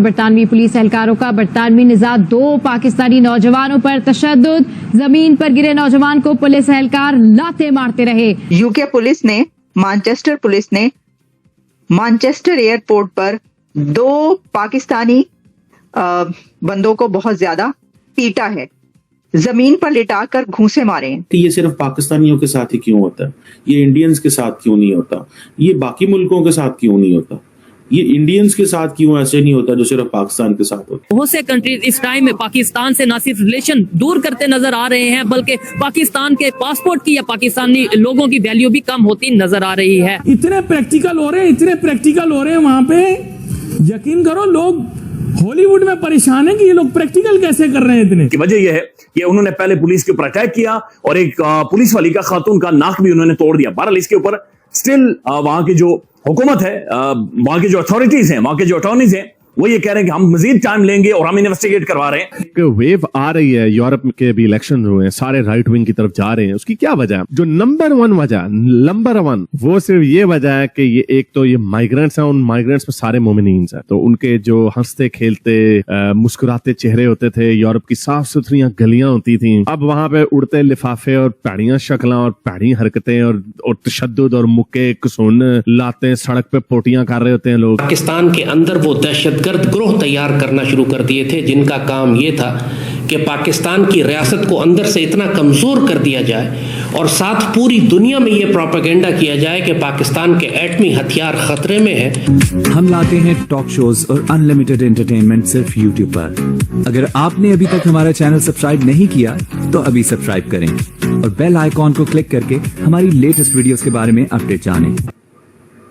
बरतानवी police एहलकारों का बरतानवी निजात 2 पाकिस्तानी नौजवानों पर तशद्दुद, जमीन पर गिरे नौजवान को पुलिस एहलकार लाते मारते रहे। यूके पुलिस ने मैनचेस्टर एयरपोर्ट पर 2 पाकिस्तानी बंदों को बहुत ज्यादा पीटा है, जमीन पर लिटाकर घूंसे मारे हैं। ये सिर्फ पाकिस्तानियों के साथ ही क्यों होता है? ये इंडियंस के साथ क्यों नहीं होता? ये बाकी मुल्कों के साथ क्यों नहीं होता? ये इंडियंस के साथ क्यों ऐसे नहीं होता जो सिर्फ पाकिस्तान के साथ होता? बहुत से कंट्रीज इस टाइम में पाकिस्तान से ना सिर्फ रिलेशन दूर करते नजर आ रहे हैं, बल्कि पाकिस्तान के पासपोर्ट की या पाकिस्तानी लोगों की वैल्यू भी कम होती नजर आ रही है। इतने प्रैक्टिकल हो रहे हैं वहां पे, यकीन करो लोग हॉलीवुड में परेशान है कि ये लोग प्रैक्टिकल कैसे कर रहे हैं। इतने की वजह यह है कि उन्होंने पहले पुलिस के ऊपर अटैक किया और एक पुलिस वाली का खातून का नाक भी उन्होंने तोड़ दिया। बहरहाल इसके ऊपर स्टिल वहां की जो हुकूमत है, वहां की जो अथॉरिटीज हैं, वहां के जो अटॉर्नीज हैं, वो ये कह रहे हैं कि हम मजीद टाइम लेंगे और हम इन्वेस्टिगेट करवा रहे हैं। एक वेव आ रही है, यूरोप के भी इलेक्शन हुए हैं, सारे राइट विंग की तरफ जा रहे हैं। उसकी क्या वजह है? जो नंबर वन वो सिर्फ ये वजह है कि ये एक तो ये माइग्रेंट्स हैं, उन माइग्रेंट्स में सारे मोमिनीन्स हैं, तो उनके जो हंसते खेलते मुस्कुराते चेहरे होते थे, यूरोप की साफ सुथरी गलियां होती थी, अब वहां पे उड़ते लिफाफे और पैड़ियां शक्लां और पैड़ी हरकतें और तशद्दुद और मुक्के कसून लाते हैं, सड़क पे पोटियां कर रहे होते हैं लोग। पाकिस्तान के अंदर वो दहशतगर्द ग्रोह तैयार करना शुरू कर दिए थे, जिनका काम ये था कि पाकिस्तान की रियासत को अंदर से इतना कमजोर कर दिया जाए और साथ पूरी दुनिया में ये प्रोपेगेंडा किया जाए कि पाकिस्तान के एटमी हथियार खतरे में है। हम लाते हैं टॉक शोज और अनलिमिटेड एंटरटेनमेंट सिर्फ YouTube पर। अगर आपने अभी तक हमारा चैनल सब्सक्राइब नहीं किया तो अभी सब्सक्राइब करें और बेल आइकॉन को क्लिक करके हमारी लेटेस्ट वीडियोस के बारे में अपडेट जानें।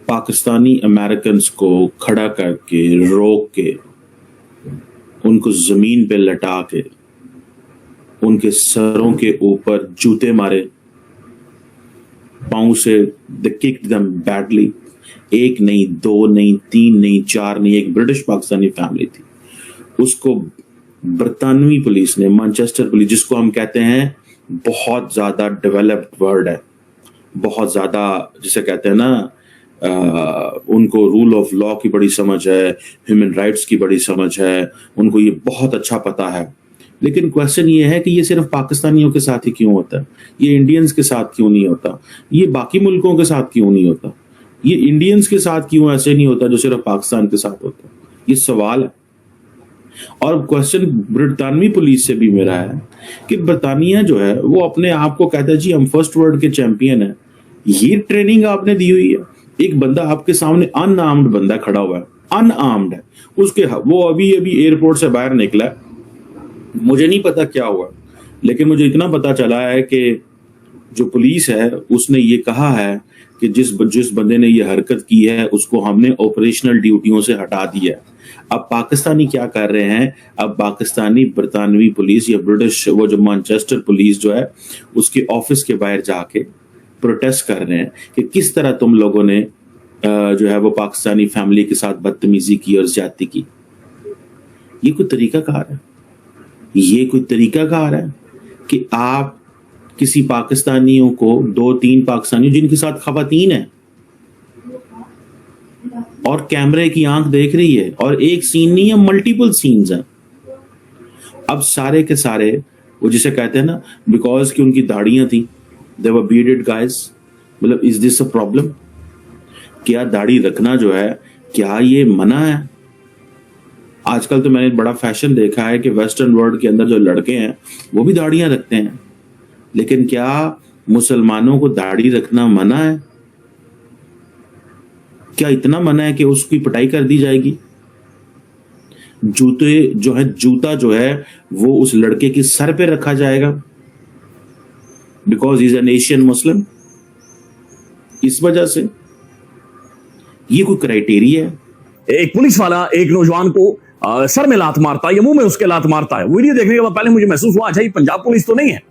पाकिस्तानी अमेरिकन को खड़ा करके, रोक के, उनको जमीन पे लटा के, उनके सरों के ऊपर जूते मारे, पांव से दे किक्ड देम बैडली। 1 नहीं, 2 नहीं, 3 नहीं, 4 नहीं, एक ब्रिटिश पाकिस्तानी फैमिली थी, उसको बरतानवी पुलिस ने, मैनचेस्टर पुलिस, जिसको हम कहते हैं बहुत ज्यादा डेवलप्ड वर्ड है, बहुत ज्यादा जिसे कहते हैं ना, उनको रूल ऑफ लॉ की बड़ी समझ है, ह्यूमन राइट्स की बड़ी समझ है, उनको ये बहुत अच्छा पता है। लेकिन क्वेश्चन ये है कि ये सिर्फ पाकिस्तानियों के साथ ही क्यों होता है? ये इंडियंस के साथ क्यों नहीं होता? ये बाकी मुल्कों के साथ क्यों नहीं होता? ये इंडियंस के साथ क्यों ऐसे नहीं होता जो सिर्फ पाकिस्तान के साथ होता? ये सवाल है। और क्वेश्चन बरतानवी पुलिस से भी मेरा है कि बरतानिया जो है वो अपने आप को कहता है जी हम फर्स्ट वर्ल्ड के चैंपियन है। ये ट्रेनिंग आपने दी हुई है? एक बंदा आपके सामने अनआर्म्ड बंदा खड़ा हुआ है, अनआर्म्ड है, उसके वो अभी एयरपोर्ट से बाहर निकला है, मुझे नहीं पता क्या हुआ, लेकिन मुझे इतना पता चला है कि जो पुलिस है उसने ये कहा है कि जिस बंदे ने ये हरकत की है उसको हमने ऑपरेशनल ड्यूटियों से हटा दिया। अब पाकिस्तानी क्या कर रहे हैं? अब पाकिस्तानी बरतानवी पुलिस या ब्रिटिश वो जो मैनचेस्टर पुलिस जो है उसके ऑफिस के बाहर जाके प्रोटेस्ट कर रहे हैं कि किस तरह तुम लोगों ने जो है वो पाकिस्तानी फैमिली के साथ बदतमीजी की और ज्यादती की। ये कोई तरीकाकार है? ये कोई तरीकाकार है कि आप किसी पाकिस्तानियों को, 2-3 पाकिस्तानियों जिनके साथ खवातीन है और कैमरे की आंख देख रही है, और एक सीन नहीं है, मल्टीपल सीन्स हैं। अब सारे के सारे वो जिसे कहते हैं ना, बिकॉज कि उनकी दाढ़ियां थी, they were bearded guys, मतलब is this a problem? क्या दाढ़ी रखना जो है क्या ये मना है? आजकल तो मैंने बड़ा फैशन देखा है कि वेस्टर्न वर्ल्ड के अंदर जो लड़के हैं वो भी दाढ़ियां रखते हैं, लेकिन क्या मुसलमानों को दाढ़ी रखना मना है? क्या इतना मना है कि उसकी पिटाई कर दी जाएगी? जूता जो है वो उस लड़के के सर पे रखा जाएगा बिकॉज इज एन एशियन मुस्लिम? इस वजह से ये कोई क्राइटेरिया है? एक पुलिस वाला एक नौजवान को सर में लात मारता है या मुंह में उसके लात मारता है। वीडियो देखने के बाद पहले मुझे महसूस हुआ अच्छा ये पंजाब पुलिस तो नहीं है,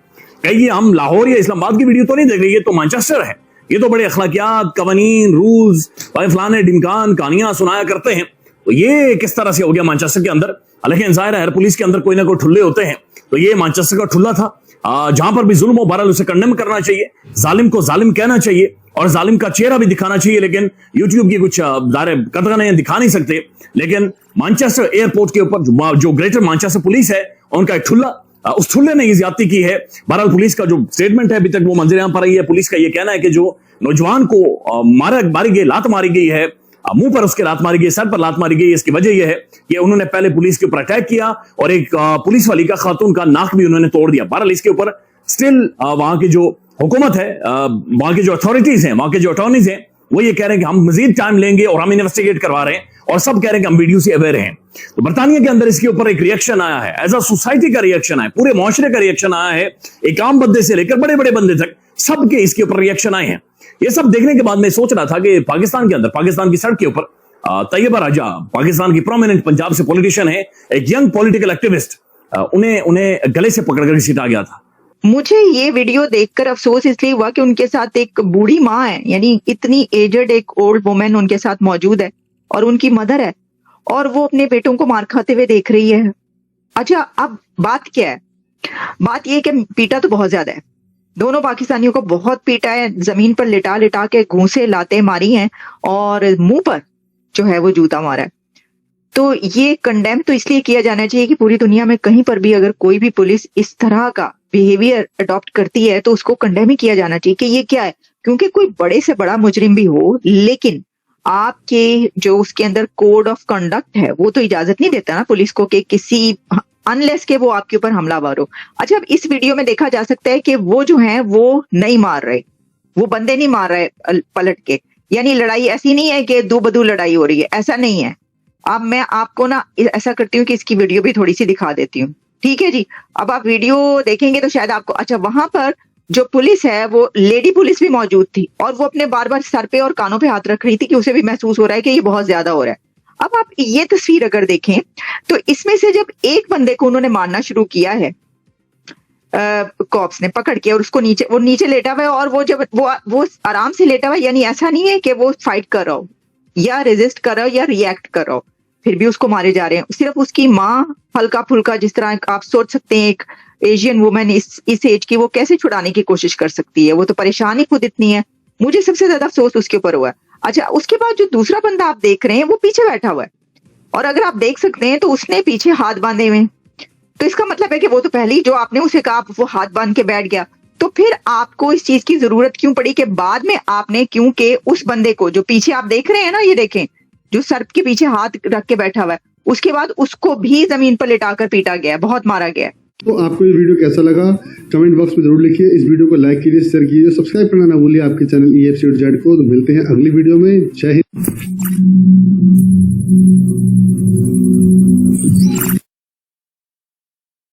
कहीं हम लाहौर या इस्लामाबाद की वीडियो तो नहीं देख रहे, ये तो मैनचेस्टर है, ये तो बड़े अखलाकियात, कवानीन, रूल्स, फलाने ढिमकान कहानियां सुनाया करते हैं। तो ये किस तरह से हो गया मैनचेस्टर के अंदर? हालांकि जाहिर है हर पुलिस के अंदर कोई ना कोई ठुल्ले होते हैं, तो ये मैनचेस्टर का ठुल्ला था जहां पर भी जुल्म हो बहरहाल उसे कंडेम करना चाहिए, जालिम को जालिम कहना चाहिए और जालिम का चेहरा भी दिखाना चाहिए। लेकिन यूट्यूब की कुछ कतराने दिखा नहीं सकते। लेकिन मैनचेस्टर एयरपोर्ट के ऊपर जो ग्रेटर मैनचेस्टर पुलिस है उनका एक ठुल्ला, उस ठुल्ले ने ये ज्यादती की है। बहरहाल पुलिस का जो स्टेटमेंट है अभी तक वो मंजर-ए-आम पर आई है। पुलिस का ये कहना है कि जो नौजवान को मारी गई, लात मारी गई है, मुंह पर उसके लात मारी गई, सर पर लात मारी गई, इसकी वजह यह है कि उन्होंने पहले पुलिस के ऊपर अटैक किया और एक पुलिस वाली का खातून का नाक भी उन्होंने तोड़ दिया। बहरहाल इसके ऊपर स्टिल वहां की जो हुकूमत है, वहां की जो अथॉरिटीज हैं, वहां के जो अटॉर्नीज हैं, वो ये कह रहे हैं कि हम मजीद टाइम लेंगे और हम इन्वेस्टिगेट करवा रहे हैं और सब कह रहे हैं कि हम वीडियो से अवेयर हैं। तो बरतानिया के अंदर इसके ऊपर एक रिएक्शन आया है, एज अ सोसाइटी का रिएक्शन आया है, पूरे मुआशरे का रिएक्शन आया है, एक आम बंदे से लेकर बड़े बड़े बंदे तक सबके इसके ऊपर रिएक्शन आए हैं। ये सब देखने के बाद मैं सोच रहा था कि पाकिस्तान के अंदर, पाकिस्तान की सड़क के ऊपर तैयबा राजा, पाकिस्तान की प्रोमिनेंट पंजाब से पॉलिटिशियन है, एक यंग पॉलिटिकल एक्टिविस्ट, उन्हें गले से पकड़कर घसीटा गया था। मुझे ये वीडियो देखकर अफसोस इसलिए हुआ कि उनके साथ एक बूढ़ी माँ है, यानी इतनी एजड एक ओल्ड वुमेन उनके साथ मौजूद है और उनकी मदर है और वो अपने बेटों को मार खाते हुए देख रही है। अच्छा, अब बात क्या है? बात ये कि पीटा तो बहुत ज्यादा है, दोनों पाकिस्तानियों को बहुत पीटा है, जमीन पर लिटा लिटा के घूंसे लाते मारी हैं और मुंह पर जो है वो जूता मारा है। तो ये कंडेम तो इसलिए किया जाना चाहिए कि पूरी दुनिया में कहीं पर भी अगर कोई भी पुलिस इस तरह का बिहेवियर अडॉप्ट करती है तो उसको कंडेम ही किया जाना चाहिए कि ये क्या है। क्योंकि कोई बड़े से बड़ा मुजरिम भी हो, लेकिन आपके जो उसके अंदर कोड ऑफ कंडक्ट है वो तो इजाजत नहीं देता ना पुलिस को कि किसी, अनलेस के वो आपके ऊपर हमलावर हो। अच्छा, अब इस वीडियो में देखा जा सकता है कि वो जो है वो नहीं मार रहे, वो बंदे नहीं मार रहे पलट के, यानी लड़ाई ऐसी नहीं है कि दो बदू लड़ाई हो रही है, ऐसा नहीं है। अब मैं आपको ना ऐसा करती हूँ कि इसकी वीडियो भी थोड़ी सी दिखा देती हूँ, ठीक है जी। अब आप वीडियो देखेंगे तो शायद आपको, अच्छा, वहां पर जो पुलिस है वो लेडी पुलिस भी मौजूद थी और वो अपने बार बार सर पे और कानों पे हाथ रख रही थी कि उसे भी महसूस हो रहा है कि ये बहुत ज्यादा हो रहा है। अब आप ये तस्वीर अगर देखें तो इसमें से जब एक बंदे को उन्होंने मारना शुरू किया है कॉप्स ने पकड़ के और उसको नीचे, वो नीचे लेटा हुआ है और वो जब वो आराम से लेटा हुआ है, यानी ऐसा नहीं है कि वो फाइट कर रहा हो या रेजिस्ट कर रहा हो या रिएक्ट कर रहा हो, फिर भी उसको मारे जा रहे हैं। सिर्फ उसकी माँ हल्का फुल्का, जिस तरह आप सोच सकते हैं एक एशियन वुमेन इस एज की वो कैसे छुड़ाने की कोशिश कर सकती है, वो तो परेशानी खुद इतनी है। मुझे सबसे ज्यादा अफसोस उसके ऊपर हुआ है। अच्छा, उसके बाद जो दूसरा बंदा आप देख रहे हैं वो पीछे बैठा हुआ है और अगर आप देख सकते हैं तो उसने पीछे हाथ बांधे हुए, तो इसका मतलब है कि वो तो पहले ही जो आपने उसे कहा वो हाथ बांध के बैठ गया, तो फिर आपको इस चीज की जरूरत क्यों पड़ी कि बाद में आपने, क्योंकि उस बंदे को जो पीछे आप देख रहे हैं ना, ये देखें जो सर के पीछे हाथ रख के बैठा हुआ है, उसके बाद उसको भी जमीन पर लिटाकर पीटा गया, बहुत मारा गया। तो आपको ये वीडियो कैसा लगा कमेंट बॉक्स में जरूर लिखिए। इस वीडियो को लाइक कीजिए, शेयर कीजिए, सब्सक्राइब करना ना भूलिए आपके चैनल EFC.Z को। तो मिलते हैं अगली वीडियो में। जय हिंद।